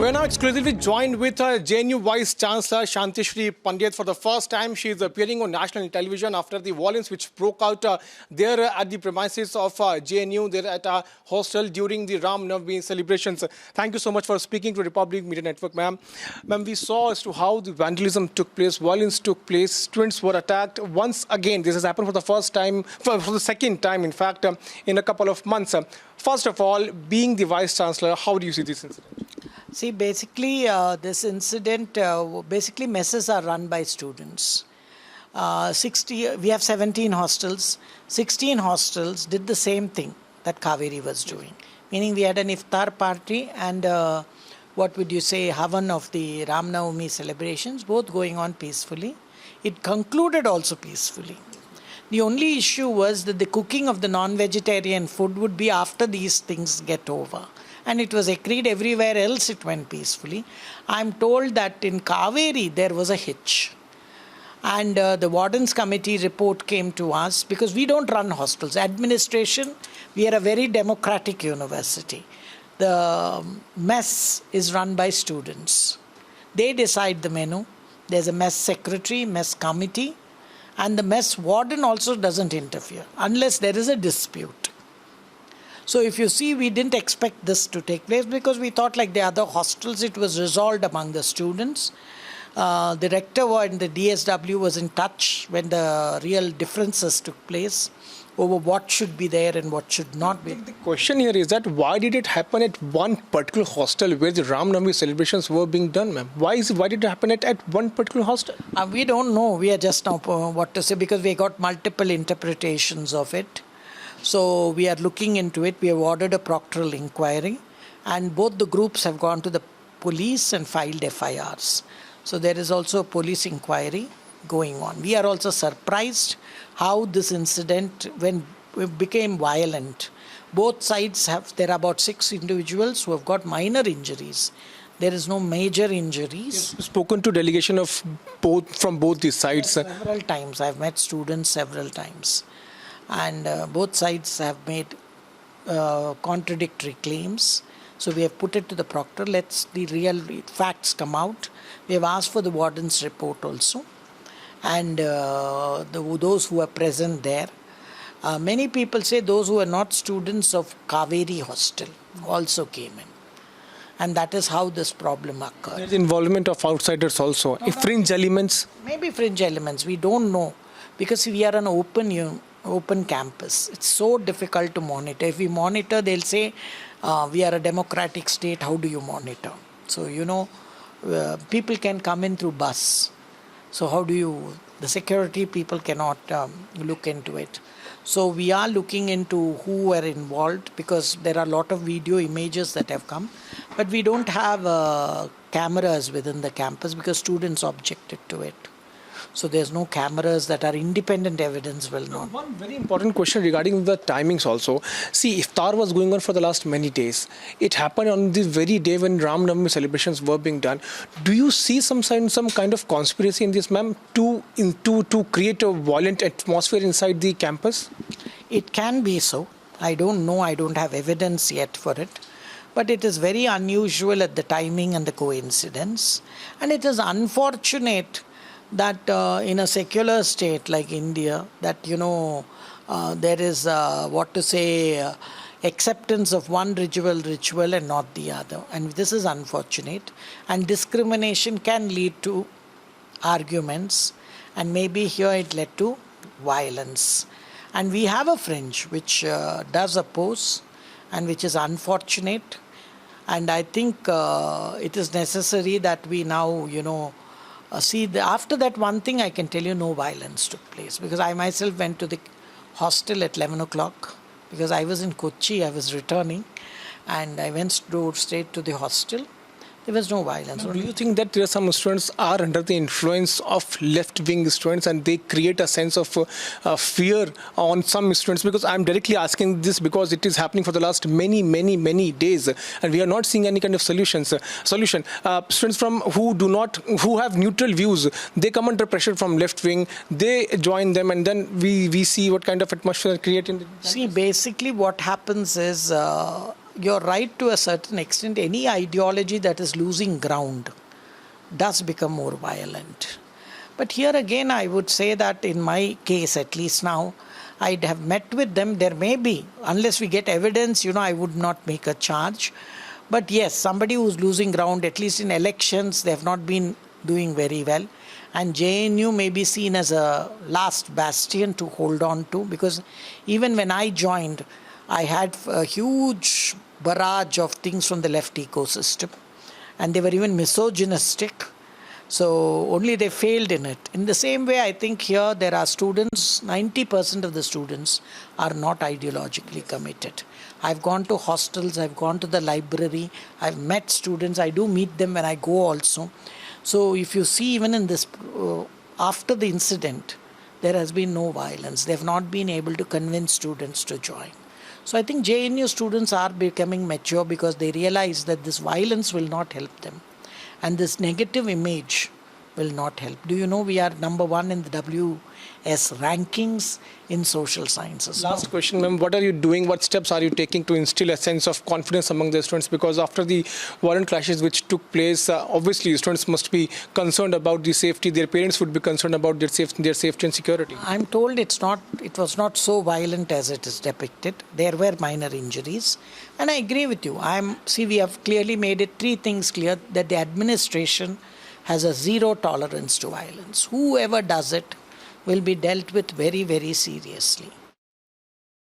We're now exclusively joined with JNU Vice Chancellor Shantishri Pandit. For the first time, she is appearing on national television after the violence which broke out there at the premises of JNU, there at a hostel during the Ram Navami celebrations. Thank you so much for speaking to Republic Media Network, ma'am. Ma'am, we saw as to how the vandalism took place, violence took place, students were attacked once again. This has happened for the first time, for the second time, in fact, in a couple of months. First of all, being the Vice Chancellor, how do you see this incident? See, basically, this incident, basically messes are run by students. We have 17 hostels. 16 hostels did the same thing that Kaveri was doing. Meaning we had an iftar party and what would you say, Havan of the Ram Navami celebrations, both going on peacefully. It concluded also peacefully. The only issue was that the cooking of the non-vegetarian food would be after these things get over. And it was agreed everywhere else it went peacefully. I'm told that in Kaveri there was a hitch. And the Wardens Committee report came to us because we don't run hostels. Administration, we are a very democratic university. The mess is run by students. They decide the menu. There's a mess secretary, mess committee, and the mess warden also doesn't interfere unless there is a dispute. So if you see, we didn't expect this to take place because we thought like the other hostels, it was resolved among the students. The rector and the DSW was in touch when the real differences took place over what should be there and what should not be. The question here is that why did it happen at one particular hostel where the Ram Navami celebrations were being done, ma'am? Why did it happen at one particular hostel? We don't know. We are just now what to say because we got multiple interpretations of it. So we are looking into it. We have ordered a proctoral inquiry and both the groups have gone to the police and filed FIRs. So there is also a police inquiry going on. We are also surprised how this incident, when it became violent, both sides there are about 6 individuals who have got minor injuries. There is no major injuries. You've spoken to delegation of from both these sides. Yes, several times. I've met students several times. And both sides have made contradictory claims. So we have put it to the proctor. Let's the real facts come out. We have asked for the warden's report also. And those who are present there. Many people say those who are not students of Kaveri Hostel also came in. And that is how this problem occurred. There's involvement of outsiders also. Fringe elements? Maybe fringe elements. We don't know. Because we are an open campus. It's so difficult to monitor. If we monitor, they'll say, we are a democratic state, how do you monitor? So, people can come in through bus. So how do you, the security people cannot look into it. So we are looking into who were involved because there are a lot of video images that have come. But we don't have cameras within the campus because students objected to it. So there's no cameras that are independent evidence will not. One very important question regarding the timings also. See, iftar was going on for the last many days. It happened on the very day when Ram Navami celebrations were being done. Do you see some kind of conspiracy in this, ma'am, to create a violent atmosphere inside the campus? It can be so. I don't know. I don't have evidence yet for it. But it is very unusual at the timing and the coincidence. And it is unfortunate that in a secular state like India, that, there is, acceptance of one ritual and not the other. And this is unfortunate. And discrimination can lead to arguments. And maybe here it led to violence. And we have a fringe which does oppose and which is unfortunate. And I think it is necessary that we now, after that one thing I can tell you no violence took place because I myself went to the hostel at 11 o'clock because I was in Kochi, I was returning and I went straight to the hostel. There was no violence. Do you think that there are some students are under the influence of left-wing students and they create a sense of fear on some students? Because I'm directly asking this because it is happening for the last many days and we are not seeing any kind of solution. Students who have neutral views, they come under pressure from left-wing, they join them and then we see what kind of atmosphere created. See, basically what happens is you're right to a certain extent. Any ideology that is losing ground does become more violent. But here again, I would say that in my case, at least now, I'd have met with them. There may be, unless we get evidence, I would not make a charge. But yes, somebody who's losing ground, at least in elections, they have not been doing very well. And JNU may be seen as a last bastion to hold on to, because even when I joined, I had a huge barrage of things from the left ecosystem. And they were even misogynistic. So only they failed in it. In the same way, I think here there are students, 90% of the students are not ideologically committed. I've gone to hostels, I've gone to the library, I've met students, I do meet them when I go also. So if you see even in this, after the incident, there has been no violence. They have not been able to convince students to join. So I think JNU students are becoming mature because they realize that this violence will not help them. And this negative image will not help. Do you know we are number 1 in the WS rankings in social sciences? Last question, ma'am. What are you doing? What steps are you taking to instill a sense of confidence among the students? Because after the violent clashes which took place, obviously students must be concerned about the safety. Their parents would be concerned about their safety and security. I'm told it was not so violent as it is depicted. There were minor injuries. And I agree with you. We have clearly made it 3 things clear, that the administration has a zero tolerance to violence. Whoever does it will be dealt with very, very seriously.